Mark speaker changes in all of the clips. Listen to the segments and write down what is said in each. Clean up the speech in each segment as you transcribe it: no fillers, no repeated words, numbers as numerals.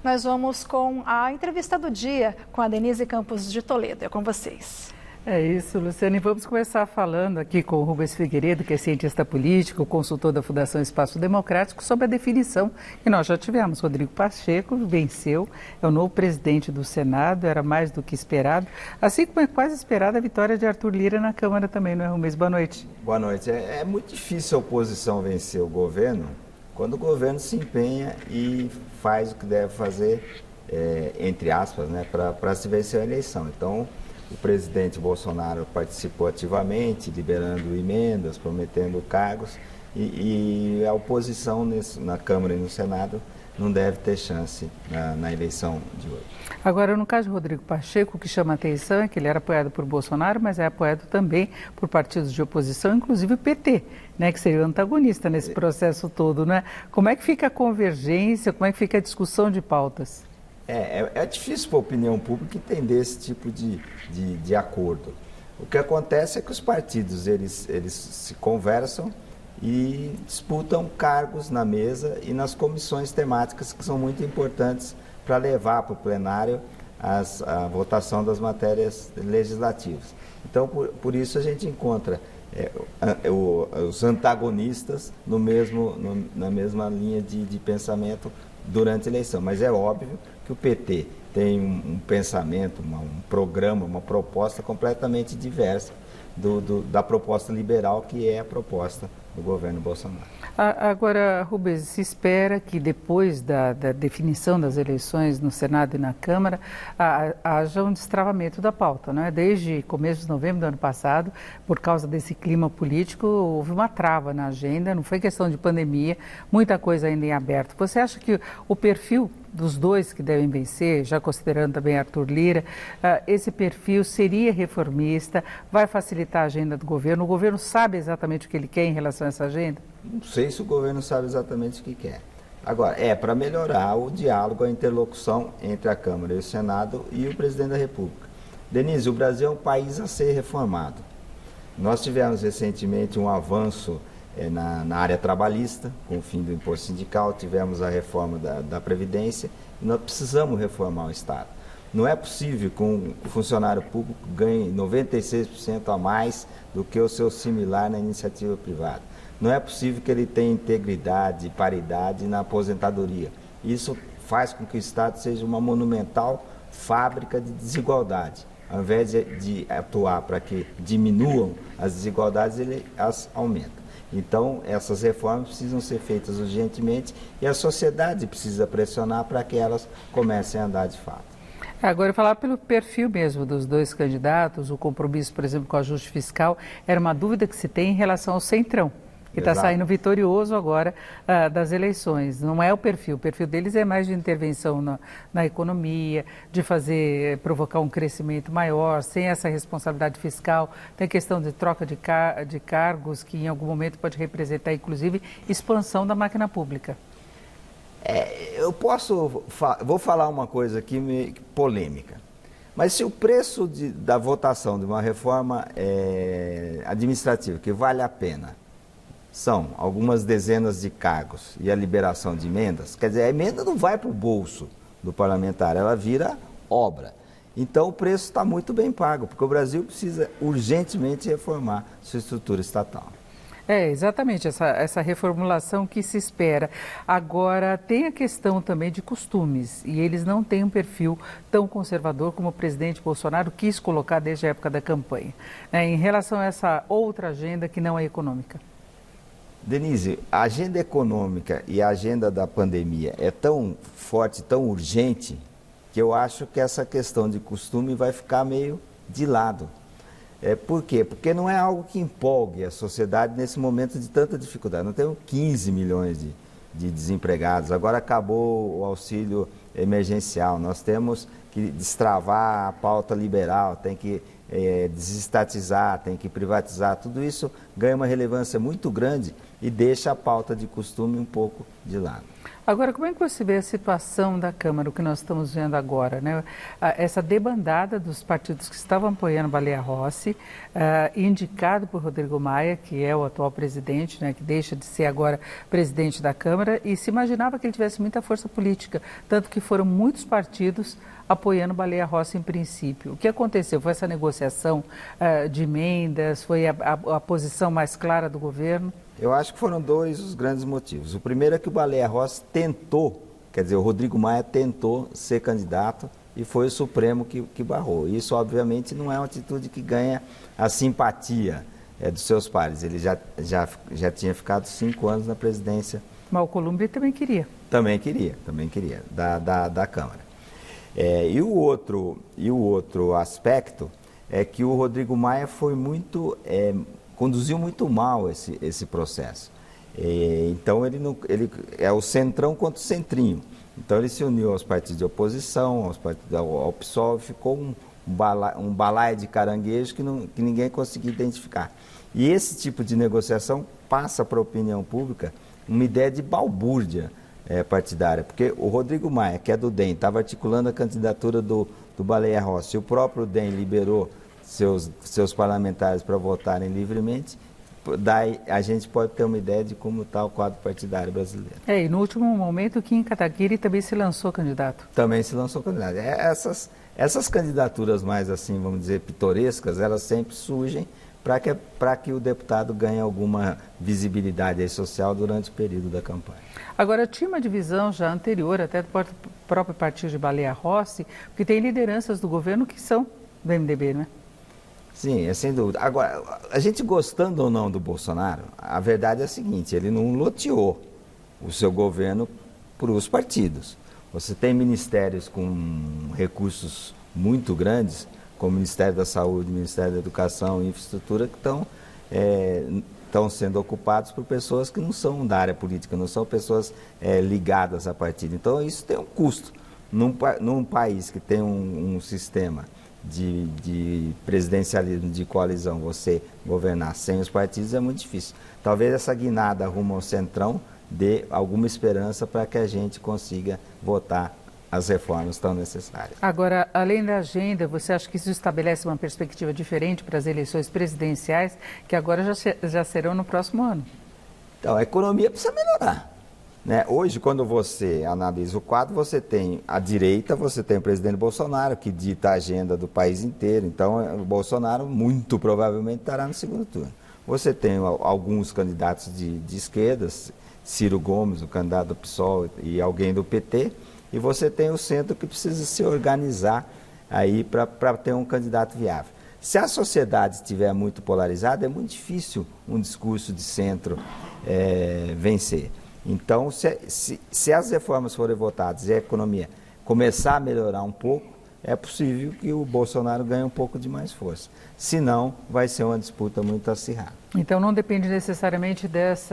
Speaker 1: Nós vamos com a entrevista do dia com a Denise Campos de Toledo. É com vocês.
Speaker 2: É isso, Luciana. E vamos começar falando aqui com o Rubens Figueiredo, que é cientista político, consultor da Fundação Espaço Democrático, sobre a definição que nós já tivemos. Rodrigo Pacheco venceu, é o novo presidente do Senado, era mais do que esperado. Assim como é quase esperada a vitória de Arthur Lira na Câmara também, não é, Rubens? Boa noite.
Speaker 3: Boa noite. É muito difícil a oposição vencer o governo quando o governo se empenha e faz o que deve fazer, entre aspas, né, para se vencer a eleição. Então, o presidente Bolsonaro participou ativamente, liberando emendas, prometendo cargos, e a oposição na Câmara e no Senado não deve ter chance na eleição de hoje.
Speaker 2: Agora, no caso de Rodrigo Pacheco, o que chama a atenção é que ele era apoiado por Bolsonaro, mas é apoiado também por partidos de oposição, inclusive o PT, né, que seria o antagonista nesse processo todo, né? Como é que fica a convergência, como é que fica a discussão de pautas?
Speaker 3: É difícil para a opinião pública entender esse tipo de acordo. O que acontece é que os partidos eles se conversam e disputam cargos na mesa e nas comissões temáticas que são muito importantes para levar para o plenário a votação das matérias legislativas. Então, por isso a gente encontra os antagonistas na mesma linha de pensamento durante a eleição. Mas é óbvio que o PT tem um pensamento, um programa, uma proposta completamente diversa da proposta liberal, que é a proposta do governo Bolsonaro.
Speaker 2: Agora, Rubens, se espera que depois da definição das eleições no Senado e na Câmara haja um destravamento da pauta, não é? Desde começo de novembro do ano passado, por causa desse clima político, houve uma trava na agenda, não foi questão de pandemia, muita coisa ainda em aberto. Você acha que o perfil dos dois que devem vencer, já considerando também Arthur Lira, esse perfil seria reformista, vai facilitar a agenda do governo? O governo sabe exatamente o que ele quer em relação a essa agenda?
Speaker 3: Não sei se o governo sabe exatamente o que quer. Agora, para melhorar o diálogo, a interlocução entre a Câmara e o Senado e o presidente da República. Denise, o Brasil é um país a ser reformado. Nós tivemos recentemente um avanço na área trabalhista, com o fim do imposto sindical, tivemos a reforma da Previdência, e nós precisamos reformar o Estado. Não é possível que um funcionário público ganhe 96% a mais do que o seu similar na iniciativa privada. Não é possível que ele tenha integridade e paridade na aposentadoria. Isso faz com que o Estado seja uma monumental fábrica de desigualdade. Ao invés de atuar para que diminuam as desigualdades, ele as aumenta. Então, essas reformas precisam ser feitas urgentemente e a sociedade precisa pressionar para que elas comecem a andar de fato.
Speaker 2: Agora, falar pelo perfil mesmo dos dois candidatos, o compromisso, por exemplo, com o ajuste fiscal, era uma dúvida que se tem em relação ao Centrão, que está saindo vitorioso agora das eleições. Não é o perfil deles é mais de intervenção na economia, de provocar um crescimento maior, sem essa responsabilidade fiscal. Tem questão de troca de cargos, que em algum momento pode representar, inclusive, expansão da máquina pública.
Speaker 3: Vou falar uma coisa aqui meio polêmica, mas se o preço da votação de uma reforma administrativa que vale a pena são algumas dezenas de cargos e a liberação de emendas, quer dizer, a emenda não vai para o bolso do parlamentar, ela vira obra. Então o preço está muito bem pago, porque o Brasil precisa urgentemente reformar sua estrutura estatal.
Speaker 2: Exatamente, essa reformulação que se espera. Agora, tem a questão também de costumes, e eles não têm um perfil tão conservador como o presidente Bolsonaro quis colocar desde a época da campanha, em relação a essa outra agenda que não é econômica.
Speaker 3: Denise, a agenda econômica e a agenda da pandemia é tão forte, tão urgente, que eu acho que essa questão de costume vai ficar meio de lado. Por quê? Porque não é algo que empolgue a sociedade nesse momento de tanta dificuldade. Nós temos 15 milhões de desempregados, agora acabou o auxílio emergencial, nós temos que destravar a pauta liberal, tem que desestatizar, tem que privatizar. Tudo isso ganha uma relevância muito grande e deixa a pauta de costume um pouco de lado.
Speaker 2: Agora, como é que você vê a situação da Câmara, o que nós estamos vendo agora, né? Essa debandada dos partidos que estavam apoiando Baleia Rossi, indicado por Rodrigo Maia, que é o atual presidente, né, que deixa de ser agora presidente da Câmara, e se imaginava que ele tivesse muita força política, tanto que foram muitos partidos apoiando Baleia Rossi em princípio. O que aconteceu? Foi essa negociação de emendas? Foi a posição mais clara do governo?
Speaker 3: Eu acho que foram dois os grandes motivos. O primeiro é que o Baleia Rossi tentou, quer dizer, o Rodrigo Maia tentou ser candidato e foi o Supremo que barrou. Isso, obviamente, não é uma atitude que ganha a simpatia dos seus pares. Ele já tinha ficado 5 anos na presidência.
Speaker 2: Mas o Alcolumbre também queria.
Speaker 3: Também queria, da Câmara. E o outro aspecto é que o Rodrigo Maia foi conduziu muito mal esse processo. Então ele é o centrão contra o centrinho. Então ele se uniu aos partidos de oposição, ao PSOL, e ficou um balaio de caranguejo que ninguém conseguia identificar. E esse tipo de negociação passa para a opinião pública uma ideia de balbúrdia partidária, porque o Rodrigo Maia, que é do DEM, estava articulando a candidatura do Baleia Rossi, e o próprio DEM liberou seus parlamentares para votarem livremente, daí a gente pode ter uma ideia de como está o quadro partidário brasileiro.
Speaker 2: E no último momento, Kim Kataguiri também se lançou candidato.
Speaker 3: Também se lançou candidato. Essas candidaturas mais, assim, vamos dizer, pitorescas, elas sempre surgem para que o deputado ganhe alguma visibilidade social durante o período da campanha.
Speaker 2: Agora, tinha uma divisão já anterior, até do próprio partido de Baleia Rossi, porque tem lideranças do governo que são do MDB, não é?
Speaker 3: Sim, é sem dúvida. Agora, a gente gostando ou não do Bolsonaro, a verdade é a seguinte, ele não loteou o seu governo para os partidos. Você tem ministérios com recursos muito grandes, como o Ministério da Saúde, o Ministério da Educação e Infraestrutura, que estão sendo ocupados por pessoas que não são da área política, não são pessoas ligadas a partido. Então, isso tem um custo. Num país que tem um sistema de presidencialismo, de coalizão, você governar sem os partidos é muito difícil. Talvez essa guinada rumo ao centrão dê alguma esperança para que a gente consiga votar as reformas tão necessárias.
Speaker 2: Agora, além da agenda, você acha que isso estabelece uma perspectiva diferente para as eleições presidenciais, que agora já serão no próximo ano?
Speaker 3: Então, a economia precisa melhorar, né? Hoje, quando você analisa o quadro, você tem à direita, você tem o presidente Bolsonaro, que dita a agenda do país inteiro. Então, o Bolsonaro muito provavelmente estará no segundo turno. Você tem alguns candidatos de esquerdas, Ciro Gomes, o candidato do PSOL, e alguém do PT, e você tem o centro que precisa se organizar aí para ter um candidato viável. Se a sociedade estiver muito polarizada, é muito difícil um discurso de centro vencer. Então, se as reformas forem votadas e a economia começar a melhorar um pouco, é possível que o Bolsonaro ganhe um pouco de mais força. Se não, vai ser uma disputa muito acirrada.
Speaker 2: Então, não depende necessariamente das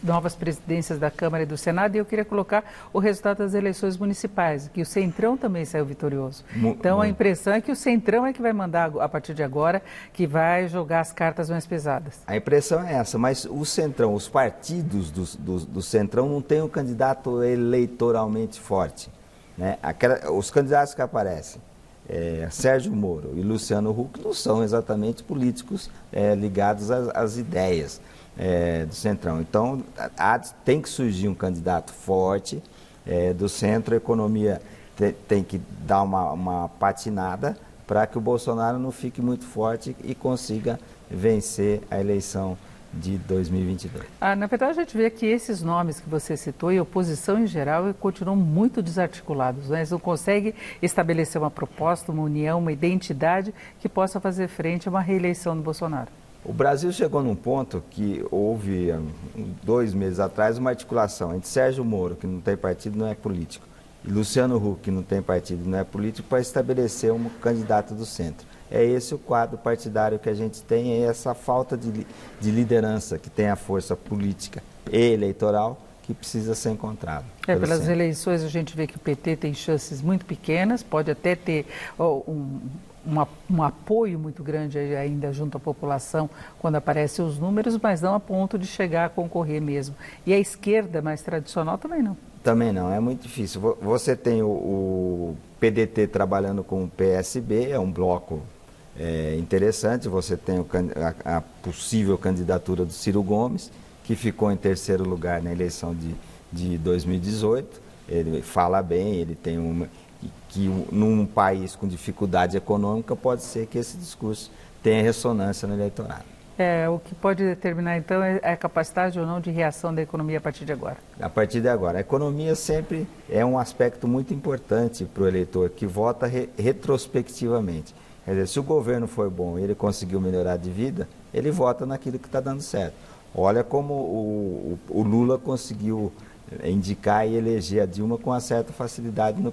Speaker 2: novas presidências da Câmara e do Senado. E eu queria colocar o resultado das eleições municipais, que o Centrão também saiu vitorioso. Então, a impressão é que o Centrão é que vai mandar, a partir de agora, que vai jogar as cartas mais pesadas.
Speaker 3: A impressão é essa, mas o Centrão, os partidos do Centrão não têm um candidato eleitoralmente forte, né? Os candidatos que aparecem, Sérgio Moro e Luciano Huck, não são exatamente políticos ligados às ideias do Centrão. Então, tem que surgir um candidato forte do centro. A economia tem que dar uma patinada para que o Bolsonaro não fique muito forte e consiga vencer a eleição de 2022.
Speaker 2: Na verdade, a gente vê que esses nomes que você citou e a oposição em geral continuam muito desarticulados, né? Eles não conseguem estabelecer uma proposta, uma união, uma identidade que possa fazer frente a uma reeleição do Bolsonaro.
Speaker 3: O Brasil chegou num ponto que houve, 2 meses atrás, uma articulação entre Sérgio Moro, que não tem partido, não é político, e Luciano Huck, que não tem partido, não é político, para estabelecer um candidato do centro. É esse o quadro partidário que a gente tem, é essa falta de liderança que tem a força política e eleitoral que precisa ser encontrado.
Speaker 2: Pelas eleições a gente vê que o PT tem chances muito pequenas, pode até ter um apoio muito grande ainda junto à população quando aparecem os números, mas não a ponto de chegar a concorrer mesmo. E a esquerda mais tradicional também não.
Speaker 3: Também não, é muito difícil. Você tem o PDT trabalhando com o PSB, é um bloco interessante. Você tem a possível candidatura do Ciro Gomes, que ficou em terceiro lugar na eleição de 2018. Ele fala bem, ele tem que num país com dificuldade econômica pode ser que esse discurso tenha ressonância no eleitorado.
Speaker 2: O que pode determinar então é a capacidade ou não de reação da economia a partir de agora.
Speaker 3: A partir de agora. A economia sempre é um aspecto muito importante para o eleitor que vota retrospectivamente. Quer dizer, se o governo foi bom e ele conseguiu melhorar de vida, ele vota naquilo que está dando certo. Olha como o Lula conseguiu indicar e eleger a Dilma com uma certa facilidade no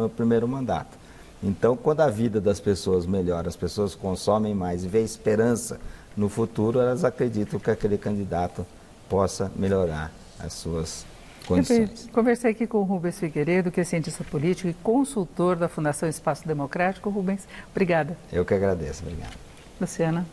Speaker 3: primeiro mandato. Então, quando a vida das pessoas melhora, as pessoas consomem mais e vê esperança no futuro, elas acreditam que aquele candidato possa melhorar as suas condições.
Speaker 2: Conversei aqui com o Rubens Figueiredo, que é cientista político e consultor da Fundação Espaço Democrático. Rubens, obrigada.
Speaker 3: Eu que agradeço, obrigado.
Speaker 2: Luciana.